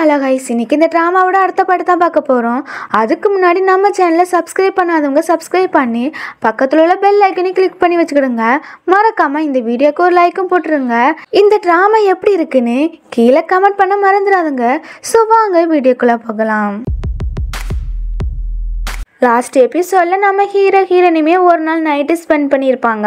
Hello guys, இன்னைக்கு இந்த ட்ராமாவோட அடுத்த படம் தான் பார்க்க போகிறோம். அதுக்கு முன்னாடி நம்ம சேனலை சப்ஸ்கிரைப் பண்ணாதவங்க சப்ஸ்கிரைப் பண்ணி பக்கத்தில் உள்ள பெல் ஐக்கனையும் கிளிக் பண்ணி வச்சுக்கிடுங்க. மறக்காமல் இந்த வீடியோக்கு ஒரு லைக்கும் போட்டுருங்க. இந்த ட்ராமா எப்படி இருக்குன்னு கீழே கமெண்ட் பண்ண மறந்துடாதுங்க. ஸோ வாங்க வீடியோக்குள்ளே போகலாம். லாஸ்ட் எபிசோடில் நம்ம ஹீரோயினுமே ஒரு நாள் நைட்டு ஸ்பெண்ட் பண்ணியிருப்பாங்க.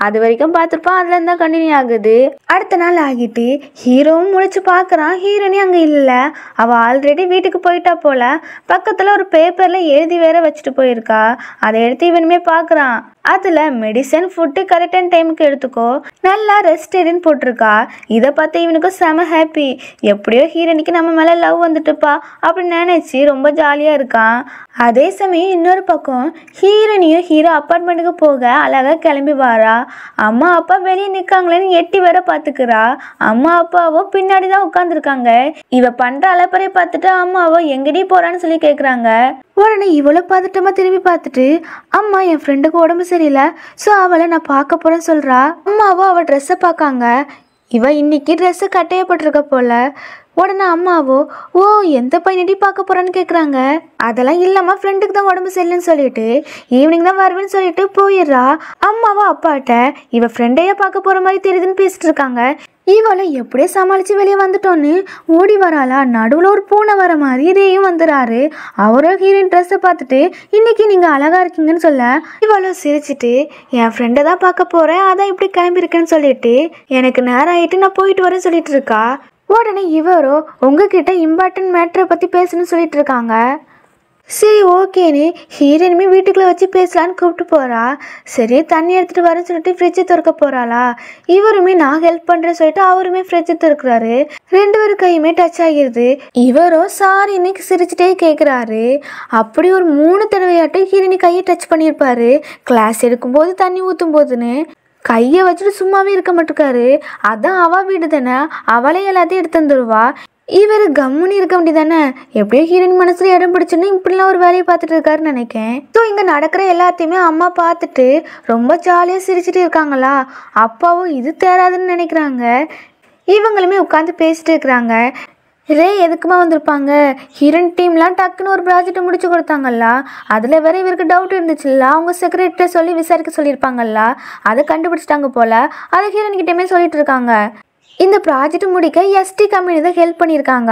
அது வரைக்கும் பார்த்துருப்போம். அதுலேருந்து தான் கண்டினியூ ஆகுது. அடுத்த நாள் ஆகிட்டு ஹீரோவும் முழிச்சு பார்க்குறான். ஹீரோனி அங்கே இல்லை. அவள் ஆல்ரெடி வீட்டுக்கு போயிட்டா போல. பக்கத்தில் ஒரு பேப்பரில் எழுதி வேற வச்சுட்டு போயிருக்கா. அதை எடுத்து இவனுமே பார்க்குறான். அதில் மெடிசன் ஃபுட்டு கரெக்டான டைமுக்கு எடுத்துக்கோ, நல்லா ரெஸ்ட் எடுன்னு போட்டிருக்கா. இதை பார்த்து இவனுக்கும் செம ஹாப்பி. எப்படியோ ஹீரோனிக்கு நம்ம மேலே லவ் வந்துட்டுப்பா அப்படின்னு நினச்சி ரொம்ப ஜாலியாக இருக்கான். அதே சமயம் இன்னொரு பக்கம் ஹீரோனியும் ஹீரோ அப்பார்ட்மெண்ட்டுக்கு போக அழகாக கிளம்பி வாரா. அம்மா அப்பா வெளியே நிற்காங்களேன்னு எட்டி வேற பார்த்துக்கிறா. அம்மா அப்பாவோ பின்னாடி தான் உட்காந்துருக்காங்க. இவ பண்ணுற அலப்பறையை பார்த்துட்டு அம்மாவோ எங்கடி போகிறான்னு சொல்லி கேட்குறாங்க. உடனே இவ்வளோ பதட்டமாக திரும்பி பார்த்துட்டு, அம்மா என் ஃப்ரெண்டுக்கு உடம்பு சரியில்லை, ஸோ அவளை நான் பார்க்க போகிறேன்னு சொல்கிறா. அம்மாவோ அவள் ட்ரெஸ்ஸை பார்க்காங்க. இவ இன்னைக்கு ட்ரெஸ்ஸு கட்டையப்பட்டிருக்க போல. உடனே அம்மாவோ, ஓ எந்த பையனடி பார்க்க போகிறான்னு கேட்குறாங்க. அதெல்லாம் இல்லைம்மா, ஃப்ரெண்டுக்கு தான் உடம்பு சரியில்லைன்னு சொல்லிட்டு ஈவினிங் தான் வருவேன்னு சொல்லிட்டு போயிடுறா. அம்மாவோ அப்பாட்ட இவ ஃப்ரெண்டையே பார்க்க போகிற மாதிரி தெரியுதுன்னு பேசிட்டு இருக்காங்க. இவளை எப்படியே சமாளித்து வெளியே வந்துட்டோன்னு ஓடி வராளா. நடுவில் ஒரு பூனை வர மாதிரி இதையும் வந்துடுறாரு. அவரோட ஹீரோயின் ட்ரெஸ்ஸை பார்த்துட்டு, இன்னைக்கு நீங்கள் அழகாக இருக்கீங்கன்னு சொல்ல இவளோ சிரிச்சிட்டு, என் ஃப்ரெண்டை தான் பார்க்க போகிறேன், அதான் இப்படி கிளம்பியிருக்கேன்னு சொல்லிட்டு எனக்கு நேரம் ஆகிட்டு நான் போயிட்டு வரேன்னு சொல்லிட்டு இருக்கா. உடனே இவரோ உங்ககிட்ட இம்பார்ட்டன்ட் மேட்டரை பற்றி பேசணும்னு சொல்லிட்டு இருக்காங்க. சரி ஓகேன்னு ஹீரோயினுமே வீட்டுக்குள்ளே வச்சு பேசலான்னு கூப்பிட்டு போகிறா. சரி தண்ணி எடுத்துகிட்டு வரேன்னு சொல்லிட்டு ஃப்ரிட்ஜை திறக்க போகிறாளா. இவருமே நான் ஹெல்ப் பண்ணுறேன்னு சொல்லிட்டு அவருமே ஃப்ரிட்ஜை திறக்கிறாரு. ரெண்டு பேரும் கையுமே டச் ஆகிடுது. இவரோ சாரின்னு சிரிச்சுட்டே கேட்குறாரு. அப்படி ஒரு 3 தடவையாட்டும் ஹீரோயினி கையை டச் பண்ணியிருப்பாரு. கிளாஸ் எடுக்கும்போது தண்ணி ஊற்றும் போதுன்னு கையை வச்சுட்டு சும்மாவே இருக்க மாட்டேக்காரு. அதான் அவள் வீடு தானே, அவளே எல்லாத்தையும் எடுத்து வந்துடுவா. இவர் கம்முன்னு இருக்க வேண்டியதானே. எப்படியோ ஹீரோயின் மனசுல இடம் பிடிச்சுன்னு இப்படிலாம் ஒரு வேலையை பார்த்துட்டு இருக்காருன்னு நினைக்கேன். ஸோ இங்கே நடக்கிற எல்லாத்தையுமே அம்மா பார்த்துட்டு ரொம்ப ஜாலியாக சிரிச்சுட்டு இருக்காங்களா. அப்பாவும் இது தேராதுன்னு நினைக்கிறாங்க. இவங்களுமே உட்காந்து பேசிட்டு இருக்கிறாங்க. ரே எதுக்குமா வந்திருப்பாங்க. ஹீரோயின் டீம்லாம் டக்குன்னு ஒரு ப்ராஜெக்டை முடிச்சு கொடுத்தாங்கல்ல. அதில் வேற இவருக்கு டவுட் இருந்துச்சுல்ல. அவங்க செக்ரட்டரி சொல்லி விசாரிக்க சொல்லியிருப்பாங்கல்ல. அதை கண்டுபிடிச்சிட்டாங்க போல். அதை ஹீரோயின்கிட்டயுமே சொல்லிட்டு இருக்காங்க. இந்த ப்ராஜெக்ட் முடிக்க எஸ்டி கம்பெனி தான் ஹெல்ப் பண்ணியிருக்காங்க.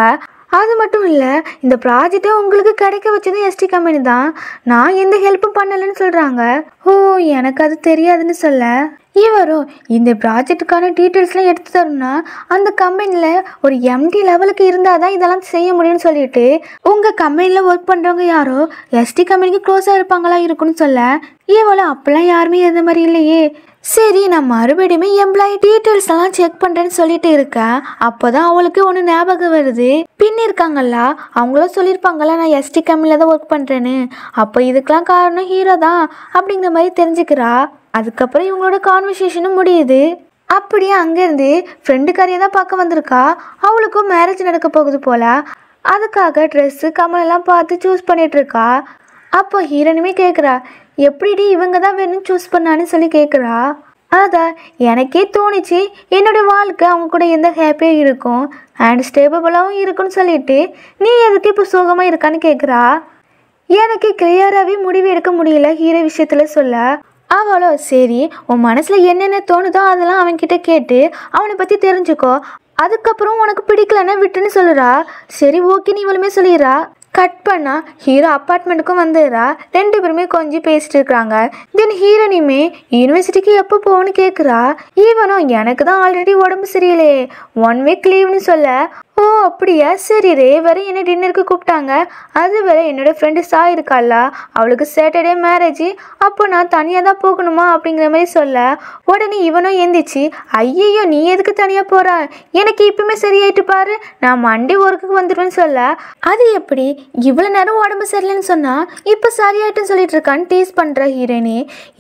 அது மட்டும் இல்லை, இந்த ப்ராஜெக்டை உங்களுக்கு கிடைக்க வச்சதும் எஸ்டி கம்பெனி தான். நான் எந்த ஹெல்ப்பும் பண்ணலைன்னு சொல்கிறாங்க. ஓ எனக்கு அது தெரியாதுன்னு சொல்ல இவரும் இந்த ப்ராஜெக்டுக்கான டீட்டெயில்ஸ்லாம் எடுத்து தரணும்னா அந்த கம்பெனியில் ஒரு எம்டி லெவலுக்கு இருந்தால் தான் இதெல்லாம் செய்ய முடியும்னு சொல்லிட்டு, உங்கள் கம்பெனியில் ஒர்க் பண்ணுறவங்க யாரோ எஸ்டி கம்பெனிக்கு க்ளோஸாக இருப்பாங்களா இருக்குன்னு சொல்ல இவளும் அப்போல்லாம் யாருமே இருந்த மாதிரி இல்லையே. சரி நான் மறுபடியுமே எம்ப்ளாயி டீட்டெயில்ஸ் எல்லாம் செக் பண்ணுறேன்னு சொல்லிட்டு இருக்கேன். அப்போ தான் அவளுக்கு ஒன்று ஞாபகம் வருது. பின் இருக்காங்கல்ல, அவங்களும் சொல்லியிருப்பாங்கல்ல நான் எஸ்டி கம்பெனியில் தான் ஒர்க் பண்ணுறேன்னு. அப்போ இதுக்கெலாம் காரணம் ஹீரோ தான் அப்படிங்கிற மாதிரி தெரிஞ்சுக்கிறா. அதுக்கப்புறம் இவங்களோட கான்வர்சேஷனும் முடியுது. அப்படியே அங்கேருந்து ஃப்ரெண்டுக்காரியை தான் பார்க்க வந்திருக்கா. அவளுக்கும் மேரேஜ் நடக்க போகுது போல். அதுக்காக ட்ரெஸ்ஸு கமலெல்லாம் பார்த்து சூஸ் பண்ணிகிட்ருக்கா. அப்போ ஹீரோனுமே கேட்குறா, எப்படிடி இவங்க தான் வேணும்னு சூஸ் பண்ணான்னு சொல்லி கேட்குறா. அதான் எனக்கே தோணிச்சு, என்னுடைய வாழ்க்கை அவங்க கூட எந்த ஹாப்பியாக இருக்கும் அண்ட் ஸ்டேபிளாகவும் இருக்குன்னு சொல்லிட்டு நீ எதுக்கு இப்போ சுகமாக இருக்கான்னு கேட்குறா. எனக்கு கிளியராகவே முடிவு எடுக்க முடியல ஹீரோ விஷயத்தில் சொல்ல. அவளோ சரி உன் மனசில் என்னென்ன தோணுதோ அதெல்லாம் அவன்கிட்ட கேட்டு அவனை பற்றி தெரிஞ்சுக்கோ, அதுக்கப்புறம் உனக்கு பிடிக்கலன்னா விட்டுன்னு சொல்லுறா. சரி ஓகேன்னு இவளுமே சொல்லிடுறா. கட் பண்ணா ஹீரோ அப்பார்ட்மெண்ட்டுக்கும் வந்துடுறா. ரெண்டு பேருமே கொஞ்சம் பேசிட்டு இருக்கிறாங்க. தென் ஹீரோனியுமே யூனிவர்சிட்டிக்கு எப்போ போகணும்னு கேட்குறா. ஈவனும் எனக்கு தான் ஆல்ரெடி உடம்பு சரியில்லையே, 1 வீக் லீவ்னு சொல்ல, ஓ அப்படியா சரி ரே வேற என்ன டின்னருக்கு கூப்பிட்டாங்க. அது வேற என்னோட ஃப்ரெண்டு சாய் இருக்காளா, அவளுக்கு சாட்டர்டே மேரேஜ், அப்போ நான் தனியாக தான் போகணுமா அப்படிங்கிற மாதிரி சொல்ல உடனே இவனும் எந்திரிச்சு, ஐயையோ நீ எதுக்கு தனியாக போகிற, எனக்கு இப்பவுமே சரியாயிட்டு பாரு, நான் மண்டே ஒர்க்குக்கு வந்துடுவேன்னு சொல்ல, அது எப்படி இவ்வளோ நேரம் உடம்பு சரியில்லைன்னு சொன்னால் இப்போ சரியாயிட்டுன்னு சொல்லிட்டு இருக்கான்னு டீஸ் பண்ணுற ஹீரோயினி.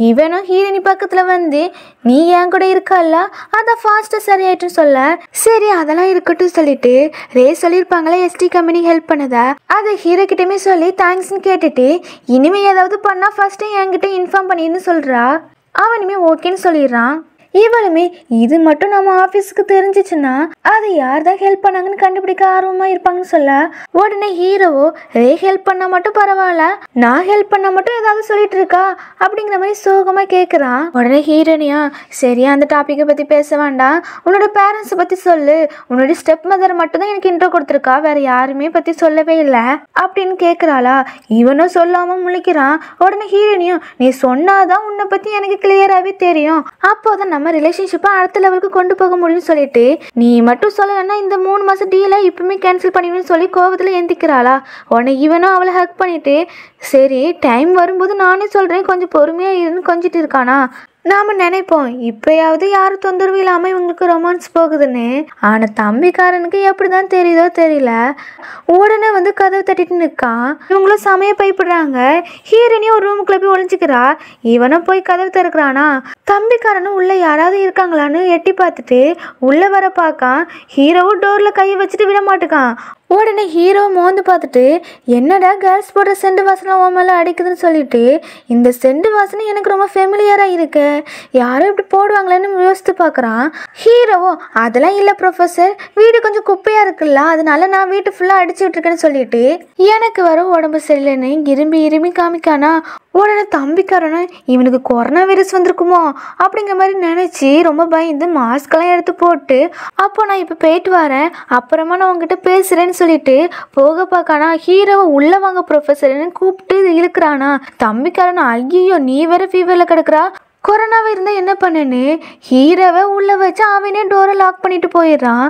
இவனும் ஹீரோயினி பக்கத்தில் வந்து நீ என் கூட இருக்கல்ல அதான் ஃபாஸ்ட்டாக சரியாயிட்டுன்னு சொல்ல, சரி அதெல்லாம் இருக்கட்டும் சொல்லிட்டு ரே சொல்லியிருப்பாங்களே எஸ்டி கம்பெனி ஹெல்ப் பண்ணதா, அதை ஹீரோ கிட்டயுமே சொல்லி தேங்க்ஸ்ன்னு கேட்டுட்டு இனிமேல் ஏதாவது பண்ணால் ஃபர்ஸ்ட்டு என்கிட்ட இன்ஃபார்ம் பண்ணின்னு சொல்கிறா. அவனுமே ஓகேன்னு சொல்லிடுறான். இவளுமே இது மட்டும் நம்ம ஆஃபீஸுக்கு தெரிஞ்சிச்சுன்னா அதை யார் தான் ஹெல்ப் பண்ணாங்கன்னு கண்டுபிடிக்க ஆர்வமா இருப்பாங்கன்னு சொல்ல உடனே ஹீரோவோ ஹெல்ப் பண்ணா மட்டும் பரவாயில்ல, நான் ஹெல்ப் பண்ணா மட்டும் ஏதாவது சொல்லிட்டு இருக்கா அப்படிங்கிற மாதிரி சோகமா கேட்குறான். உடனே ஹீரோனியா சரியா அந்த டாப்பிக்கை பற்றி பேச வேண்டாம், உன்னோட பேரண்ட்ஸை பற்றி சொல்லு, உன்னோட ஸ்டெப் மதர் மட்டும் தான் எனக்கு இன்ட்ரோ கொடுத்துருக்கா, வேற யாருமே பற்றி சொல்லவே இல்லை அப்படின்னு கேட்குறாளா. இவனும் சொல்லாமல் முழிக்கிறான். உடனே ஹீரோனியும் நீ சொன்னாதான் உன்னை பற்றி எனக்கு கிளியராகவே தெரியும், அப்போதான் நம்ம ரிலேஷன்ஷிப்பை அடுத்த லெவலுக்கு கொண்டு போக முடியும்னு சொல்லிட்டு நீ மட்டும் சொல்லலைன்னா இந்த 3 மாதம் டீலை இப்பவுமே கேன்சல் பண்ணிடுன்னு சொல்லி கோபத்தில் எந்திக்கிறாளா. உடனே இவனும் அவளை ஹக் பண்ணிட்டு சரி டைம் வரும்போது நானே சொல்கிறேன் கொஞ்சம் பொறுமையாக இருந்து கொஞ்சிட்டு இருக்கானா. நாம் நினைப்போம் இப்போயாவது யாரும் தொந்தரவு இல்லாமல் இவங்களுக்கு ரொமான்ஸ் போகுதுன்னு. ஆனால் தம்பிக்காரனுக்கு எப்படி தான் தெரியுதோ தெரியல, உடனே வந்து கதவு தட்டிட்டு நிற்கான். இவங்களும் சமய பயப்படுறாங்க. ஹீரோனியும் ஒரு ரூமுக்குள்ளே போய் ஒழிஞ்சிக்கிறா. இவனும் போய் கதவு திறக்கிறானா. தம்பிக்காரனும் உள்ளே யாராவது இருக்காங்களான்னு எட்டி பார்த்துட்டு உள்ளே வர பார்க்கான். ஹீரோவும் டோரில் கையை வச்சுட்டு விட மாட்டுக்கான். உடனே ஹீரோ மோந்து பார்த்துட்டு என்னடா கேர்ள்ஸ் போடுற செண்டு வாசனை உன் மேலே அடிக்குதுன்னு சொல்லிட்டு இந்த செண்டு வாசனை எனக்கு ரொம்ப ஃபெமிலியராக இருக்கு, யாரும் இப்படி போடுவாங்களேன்னு யோசித்து பார்க்குறான். ஹீரோவோ அதெல்லாம் இல்லை ப்ரொஃபஸர், வீடு கொஞ்சம் குப்பையாக இருக்குல்ல அதனால நான் வீட்டு ஃபுல்லாக அடிச்சு விட்டுருக்கேன்னு சொல்லிட்டு எனக்கு வர உடம்பு சரியில்லைன்னு இரும்பி காமிக்கானா. உடனே தம்பிக்காரனும் இவனுக்கு கொரோனா வைரஸ் வந்திருக்குமோ அப்படிங்கிற மாதிரி நினச்சி ரொம்ப பயந்து மாஸ்கெல்லாம் எடுத்து போட்டு அப்போ நான் இப்போ போயிட்டு வரேன் அப்புறமா நான் உங்ககிட்ட பேசுகிறேன்னு சொல்லிட்டு போக பார்க்கானா. ஹீரோவை உள்ளே வாங்க ப்ரொஃபஸர்னு கூப்பிட்டு இழுக்கிறானா. தம்பிக்காரன் ஐயோ நீ வேற ஃபீவரில் கிடக்குறா, கொரோனாவை இருந்தால் என்ன பண்ணுன்னு ஹீரோவை உள்ளே வச்சு அவனே டோரை லாக் பண்ணிட்டு போயிடுறான்.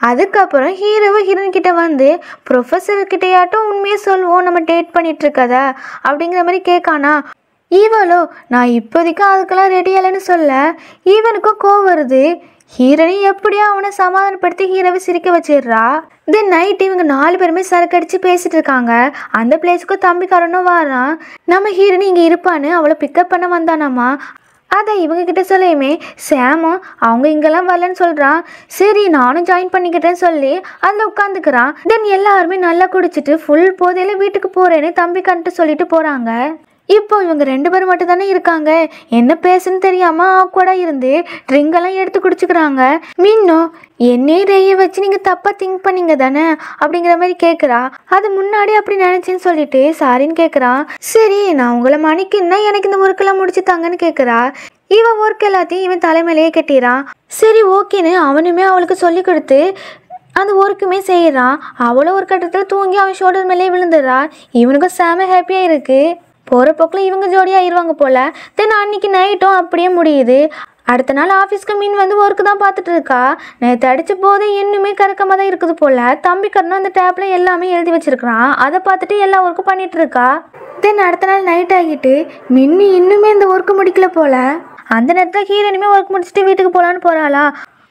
அதுக்கப்புறம் ஹீரோயின் கிட்ட வந்து ப்ரொஃபஸர்கிட்டையாட்டும் உண்மையை சொல்லுவோம் நம்ம டேட் பண்ணிட்டு இருக்கதா அப்படிங்கிற மாதிரி கேட்கானா. இவளோ நான் இப்போதைக்கு அதுக்கெல்லாம் ரெடி இல்லைன்னு சொல்ல இவனுக்கும் கோவம் வருது. ஹீரோனி எப்படியோ அவனை சமாதானப்படுத்தி ஹீரோவை சிரிக்க வச்சிடுறா. தென் நைட் இவங்க 4 பேருமே சரக்கு அடிச்சு பேசிட்டு இருக்காங்க. அந்த பிளேஸுக்கும் தம்பிக்காரனும் வாரான். நம்ம ஹீரோனி இங்கே இருப்பான்னு அவளை பிக்கப் பண்ண வந்தானாமா. அதை இவங்க கிட்ட சொல்லியுமே சாமும் அவங்க இங்கெல்லாம் வரலன்னு சொல்கிறான். சரி நானும் ஜாயின் பண்ணிக்கிட்டேன்னு சொல்லி அதில் உட்காந்துக்கிறான். தென் எல்லாருமே நல்லா குடிச்சிட்டு ஃபுல் போதையில் வீட்டுக்கு போகிறேன்னு தம்பிக்கான்ட்டு சொல்லிட்டு போகிறாங்க. இப்போ இவங்க 2 பேர் மட்டும் தானே இருக்காங்க, என்ன பேசுன்னு தெரியாமல் ஆக்வர்டாக இருந்து ட்ரிங்கெல்லாம் எடுத்து குடிச்சுக்கிறாங்க. மீனும் என்னையே ரேய வச்சு நீங்கள் தப்பாக திங்க் பண்ணீங்க தானே அப்படிங்கிற மாதிரி கேட்குறா. அது முன்னாடி அப்படி நினச்சின்னு சொல்லிட்டு சாரின்னு கேட்குறான். சரி நான் உங்களை மணிக்குன்னா எனக்கு இந்த ஒர்க்கெல்லாம் முடிச்சு தாங்கன்னு கேட்குறா. இவன் ஒர்க் எல்லாத்தையும் இவன் தலைமையிலேயே கட்டிறான். சரி ஓகேன்னு அவனுமே அவளுக்கு சொல்லி கொடுத்து அந்த ஒர்க்குமே செய்கிறான். அவளும் ஒரு கட்டத்தில் தூங்கி அவன் ஷோல்டர் மேலே விழுந்துடுறா. இவனுக்கும் செம ஹாப்பியாக இருக்குது. போகிற போக்கில் இவங்க ஜோடியாக ஆயிடுவாங்க போல். தென் அன்றைக்கி நைட்டும் அப்படியே முடியுது. அடுத்த நாள் ஆஃபீஸ்க்கு மீன் வந்து ஒர்க்கு தான் பார்த்துட்டு இருக்கா. நேற்று அடித்த போதே இன்னுமே கறக்கமாக தான் இருக்குது போல். தம்பிக்காரனும் அந்த டேப்பில் எல்லாமே எழுதி வச்சுருக்கிறான். அதை பார்த்துட்டு எல்லா ஒர்க்கும் பண்ணிகிட்டு இருக்கா. தென் அடுத்த நாள் நைட் ஆகிட்டு மின்னி இன்னுமே இந்த ஒர்க்கு முடிக்கல போல். அந்த நேரத்தில் ஹீரோயினுமே ஒர்க் முடிச்சுட்டு வீட்டுக்கு போகலான்னு போகிறாளா.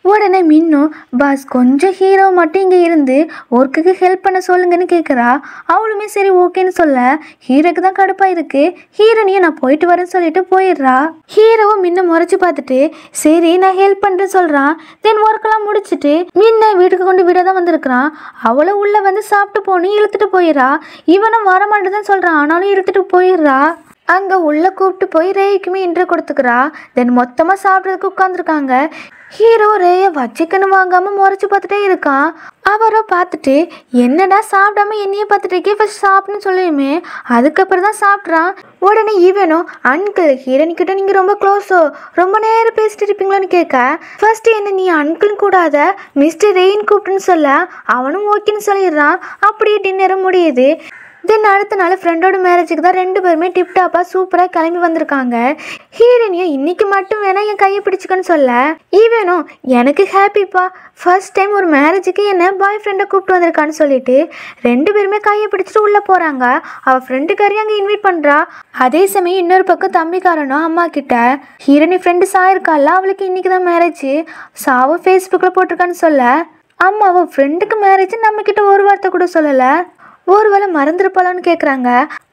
உடனே மின்னும் பாஸ் கொஞ்சம் ஹீரோ மட்டும் இங்கே இருந்து ஒர்க்குக்கு ஹெல்ப் பண்ண சொல்லுங்கன்னு கேட்குறா. அவளுமே சரி ஓகேன்னு சொல்ல ஹீரோக்கு தான் கடுப்பாக இருக்குது. ஹீரோனியை நான் போயிட்டு வரேன்னு சொல்லிட்டு போயிடுறா. ஹீரோவும் மின்ன முறைச்சி பார்த்துட்டு சரி நான் ஹெல்ப் பண்ணுறேன்னு சொல்கிறான். தென் ஒர்க்கெல்லாம் முடிச்சுட்டு மின்ன வீட்டுக்கு கொண்டு விட தான் வந்திருக்கிறான். அவளை உள்ளே வந்து சாப்பிட்டு போன்னு இழுத்துட்டு போயிடுறா. இவனும் வரமாட்டேதான் சொல்கிறான், ஆனாலும் இழுத்துட்டு போயிடுறா. அங்கே உள்ளே கூப்பிட்டு போய் ரேய்க்குமே இன்ட்ரோ கொடுத்துக்கிறா. தென் மொத்தமாக சாப்பிட்றதுக்கு உட்காந்துருக்காங்க. ஹீரோ ரேயை வச்சிக்கன்னு வாங்காமல் முறைச்சி பார்த்துட்டே இருக்கான். அவரை பார்த்துட்டு என்னடா சாப்பிடாம என்னையே பார்த்துட்டு இருக்கே, ஃபர்ஸ்ட் சாப்பிட்ணுன்னு சொல்லியுமே அதுக்கப்புறம் தான் சாப்பிட்றான். உடனே இவனும் அங்கிள் ஹீரோனிக்கிட்ட நீங்கள் ரொம்ப க்ளோஸோ, ரொம்ப நேரம் பேசிட்டு இருப்பீங்களான்னு கேட்க ஃபர்ஸ்ட் என்ன நீ அங்கிள் கூடாத மிஸ்டர் ரெயின் கூப்பிட்டுன்னு சொல்ல அவனும் ஓகேன்னு சொல்லிடுறான். அப்படியே டின்னரும் முடியுது. தென் அடுத்த நாள் ஃப்ரெண்டோட மேரேஜுக்கு தான் 2 பேருமே டிப்டாப்பாக சூப்பராக கிளம்பி வந்திருக்காங்க. ஹீரோனியும் இன்னைக்கு மட்டும் வேணா என் கையை பிடிச்சிக்கன்னு சொல்ல ஈவனும் எனக்கு ஹாப்பிப்பா, ஃபர்ஸ்ட் டைம் ஒரு மேரேஜுக்கு என்ன பாய் ஃப்ரெண்டை கூப்பிட்டு வந்திருக்கான்னு சொல்லிட்டு 2 பேருமே கையை பிடிச்சிட்டு உள்ளே போகிறாங்க. அவள் ஃப்ரெண்டுக்காரையும் அங்கே இன்வைட் பண்ணுறா. அதே சமயம் இன்னொரு பக்கம் தம்பிக்காரனும் அம்மா கிட்ட ஹீரோனி ஃப்ரெண்டு சாயிருக்கால அவளுக்கு இன்னைக்கு தான் மேரேஜ், சாவும் ஃபேஸ்புக்கில் போட்டிருக்கான்னு சொல்ல அம்மாவும் ஃப்ரெண்டுக்கு மேரேஜ் நம்மக்கிட்ட ஒரு வார்த்தை கூட சொல்லலை, ஒருவேளை மறந்துருப்பாளான்னு கேட்குறாங்க.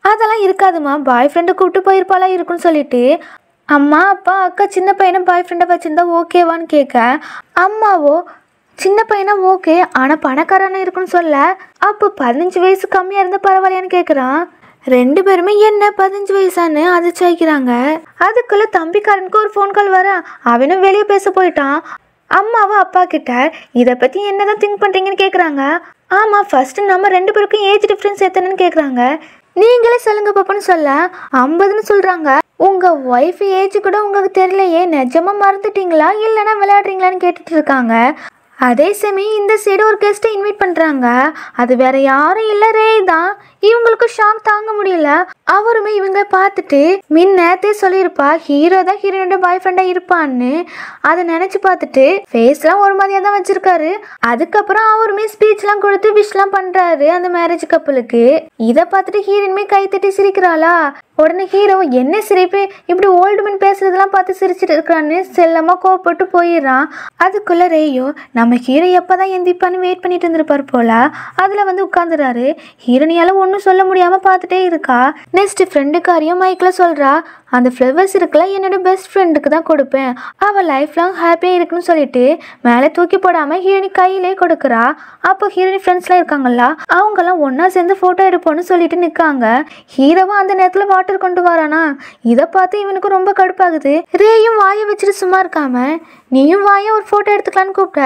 அதெல்லாம் இருக்காதுமா, பாய் ஃப்ரெண்டை கூப்பிட்டு போயிருப்பாளா இருக்குன்னு சொல்லிட்டு அம்மா அப்பா அக்கா சின்ன பையனை பாய் ஃப்ரெண்டை வச்சுருந்தா ஓகேவான்னு கேட்க அம்மாவோ சின்ன பையனா ஓகே ஆனால் பணக்காரனா இருக்குன்னு சொல்ல அப்போ 15 வயசு கம்மியாக இருந்தால் பரவாயில்லையான்னு கேட்குறான். 2 பேருமே என்ன 15 வயசான்னு அதிர்ச்சி வைக்கிறாங்க. அதுக்குள்ள தம்பிக்காரனுக்கு ஒரு ஃபோன் கால் வர அவனும் வெளியே பேச போயிட்டான். அம்மாவும் அப்பா கிட்ட இதை பற்றி என்னதான் திங்க் பண்ணுறீங்கன்னு கேட்குறாங்க. ஆமாம், ஃபர்ஸ்ட் நம்ம 2 பேருக்கும் ஏஜ் டிஃப்ரென்ஸ் எத்தனைன்னு கேட்குறாங்க. நீங்களே சொல்லுங்க பாப்பான்னு சொல்ல 50ன்னு சொல்கிறாங்க. உங்கள் ஒய்ஃப் ஏஜ் கூட உங்களுக்கு தெரியலையே, நிஜமாக மறந்துட்டீங்களா இல்லைன்னா விளையாடுறீங்களான்னு கேட்டுட்டு இருக்காங்க. அதே சமயம் இந்த சைடு ஒரு கெஸ்ட்டை இன்வைட் பண்ணுறாங்க. அது வேற யாரும் இல்லை, ரே தான். இவங்களுக்கு ஷாக் தாங்க முடியல. அவருமே இவங்க பார்த்துட்டு நேத்தே சொல்லியிருப்பா ஹீரோ தான் ஹீரோனோட பாய் ஃப்ரெண்டாக இருப்பான்னு. அதை நினச்சி பார்த்துட்டு ஃபேஸ்லாம் ஒரு மாதிரியாக தான் வச்சுருக்காரு. அதுக்கப்புறம் அவருமே ஸ்பீச்லாம் கொடுத்து விஷலாம் பண்ணுறாரு அந்த மேரேஜ் கப்பலுக்கு. இதை பார்த்துட்டு ஹீரோனுமே கை தட்டி சிரிக்கிறாளா. உடனே ஹீரோ என்ன சிரிப்பு, இப்படி ஓல்டு மேன் பேசுறதெல்லாம் பார்த்து சிரிச்சிட்டு இருக்கிறான்னு செல்லமாக கோவப்பட்டு போயிடுறான். அதுக்குள்ள ரேயோ நம்ம ஹீரோ எப்போதான் எந்திப்பான்னு வெயிட் பண்ணிட்டு இருந்திருப்பார் போல. அதில் வந்து உட்காந்துறாரு. ஹீரோனியால் ஒன்றும் சொல்ல முடியாமல் பார்த்துட்டே இருக்கா. நெக்ஸ்ட் ஃப்ரெண்டுக்காரையும் மைக்கில் சொல்கிறா, அந்த ஃப்ளவர்ஸ் இருக்குல்ல என்னோட பெஸ்ட் ஃப்ரெண்டுக்கு தான் கொடுப்பேன், அவள் லைஃப் லாங் ஹாப்பியாக இருக்குன்னு சொல்லிட்டு மேலே தூக்கி போடாமல் ஹீரோனி கையிலே கொடுக்குறா. அப்போ ஹீரோனி ஃப்ரெண்ட்ஸ்லாம் இருக்காங்களா, அவங்கெல்லாம் ஒன்றா சேர்ந்து ஃபோட்டோ எடுப்போன்னு சொல்லிட்டு நிற்காங்க. ஹீரோவும் அந்த நேரத்தில் வாட்டர் கொண்டு வரானா. இதை பார்த்து இவனுக்கு ரொம்ப கடுப்பாகுது. ரேயும் வாயை வச்சுட்டு சும்மா இருக்காம நீயும் வாயை ஒரு ஃபோட்டோ எடுத்துக்கலான்னு கூப்பிட்ட,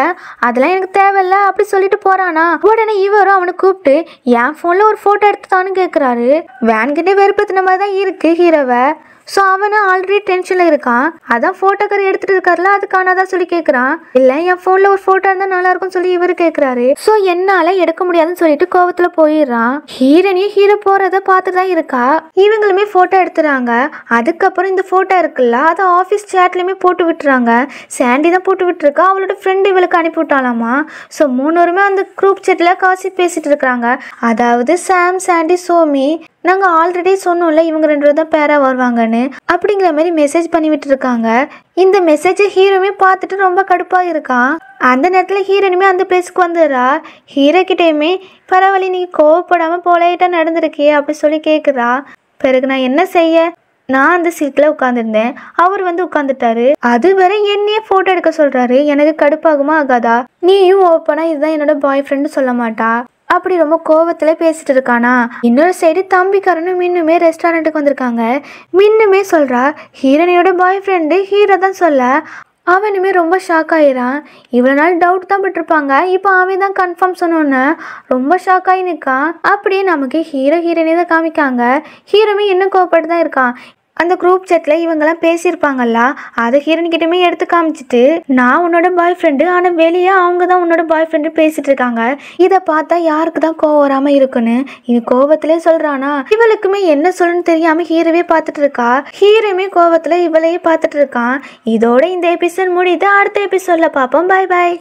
அதெல்லாம் எனக்கு தேவையில்ல அப்படி சொல்லிட்டு போறானா. உடனே இவரும் அவனை கூப்பிட்டு என் ஃபோனில் ஒரு ஃபோட்டோ எடுத்துட்டான்னு கேட்குறாரு. வேன்கிட்டே வெறுப்பத்தின மாதிரி தான் இருக்கு ஹீரோவை. ஸோ அவனை ஆல்ரெடி டென்ஷனில் இருக்கான். அதான் ஃபோட்டோக்கார எடுத்துகிட்டு இருக்காருல, அதுக்கானதான் சொல்லி கேட்குறான். இல்லை என் ஃபோனில் ஒரு ஃபோட்டோ இருந்தால் நல்லாயிருக்கும்னு சொல்லி இவர் கேட்குறாரு. ஸோ என்னால் எடுக்க முடியாதுன்னு சொல்லிட்டு கோவத்தில் போயிடுறான். ஹீரோனியும் ஹீரோ போகிறத பார்த்து தான் இருக்கா. இவங்களுமே ஃபோட்டோ எடுத்துறாங்க. அதுக்கப்புறம் இந்த ஃபோட்டோ இருக்குல்ல அதை ஆஃபீஸ் சேட்லேயுமே போட்டு விட்டுறாங்க. சாண்டி தான் போட்டு விட்டுருக்கா. அவளோட ஃப்ரெண்டு இவளுக்கு அனுப்பி விட்டாலாமா. ஸோ 3 பேருமே அந்த குரூப் சேட்டில் காசி பேசிகிட்டு இருக்கிறாங்க. அதாவது சாம், சாண்டி, சோமி, நாங்கள் ஆல்ரெடி சொன்னோம்ல இவங்க 2 பேரும் தான் பேராக வருவாங்கன்னு, அப்படிங்கிற மாதிரி மெசேஜ் பண்ணி விட்டு இருக்காங்க. இந்த மெசேஜை ஹீரோமே பார்த்துட்டு ரொம்ப கடுப்பாக இருக்கான். அந்த நேரத்தில் ஹீரோனுமே அந்த பிளேஸ்க்கு வந்துடுறா. ஹீரோ கிட்டேயுமே பரவாயில்ல நீ கோவப்படாமல் போலையிட்டா நடந்திருக்கே அப்படி சொல்லி கேட்குறா. பிறகு நான் என்ன செய்ய, நான் அந்த சீட்டில் உட்காந்துருந்தேன், அவர் வந்து உட்காந்துட்டாரு. அது வரை என்னையே ஃபோட்டோ எடுக்க சொல்கிறாரு. எனக்கு கடுப்பாகுமா ஆகாதா? நீயும் ஓப்பனா இதுதான் என்னோட பாய் ஃப்ரெண்டு சொல்ல மாட்டா அப்படி ரொம்ப கோவத்தில் பேசிட்டு இருக்கானா. இன்னொரு சைடு தம்பிக்காரனும் மின்னுமே ரெஸ்டாரண்ட்டுக்கு வந்திருக்காங்க. மின்னுமே சொல்கிறா ஹீரோனியோட பாய் ஃப்ரெண்டு ஹீரோ தான் சொல்ல. அவனுமே ரொம்ப ஷாக் ஆயிடான். இவ்வளோ நாள் டவுட் தான் பட்டிருப்பாங்க, இப்போ அவன் தான் கன்ஃபார்ம் சொன்னோன்னு ரொம்ப ஷாக் ஆகி நிற்கான். அப்படியே நமக்கு ஹீரோ ஹீரோனே தான் காமிக்காங்க. ஹீரோமே இன்னும் கோவப்பட்டு தான் இருக்கான். அந்த குரூப் சேட்டில் இவங்கெல்லாம் பேசியிருப்பாங்கல்ல, அதை ஹீரோன்கிட்டயுமே எடுத்து காமிச்சிட்டு நான் உன்னோட பாய் ஃப்ரெண்டு, ஆனால் வெளியே அவங்க தான் உன்னோட பாய் ஃப்ரெண்டு பேசிட்டு இருக்காங்க. இதை பார்த்தா யாருக்கு தான் கோவம் வராமல் இருக்குன்னு இவன் கோவத்திலே சொல்கிறானா. இவளுக்குமே என்ன சொல்லணும்னு தெரியாமல் ஹீரோவே பார்த்துட்டு இருக்கா. ஹீரோமே கோவத்தில் இவளையே பார்த்துட்டு இருக்கான். இதோட இந்த எபிசோட் முடியுது. அடுத்த எபிசோடில் பார்ப்போம். பாய் பாய்.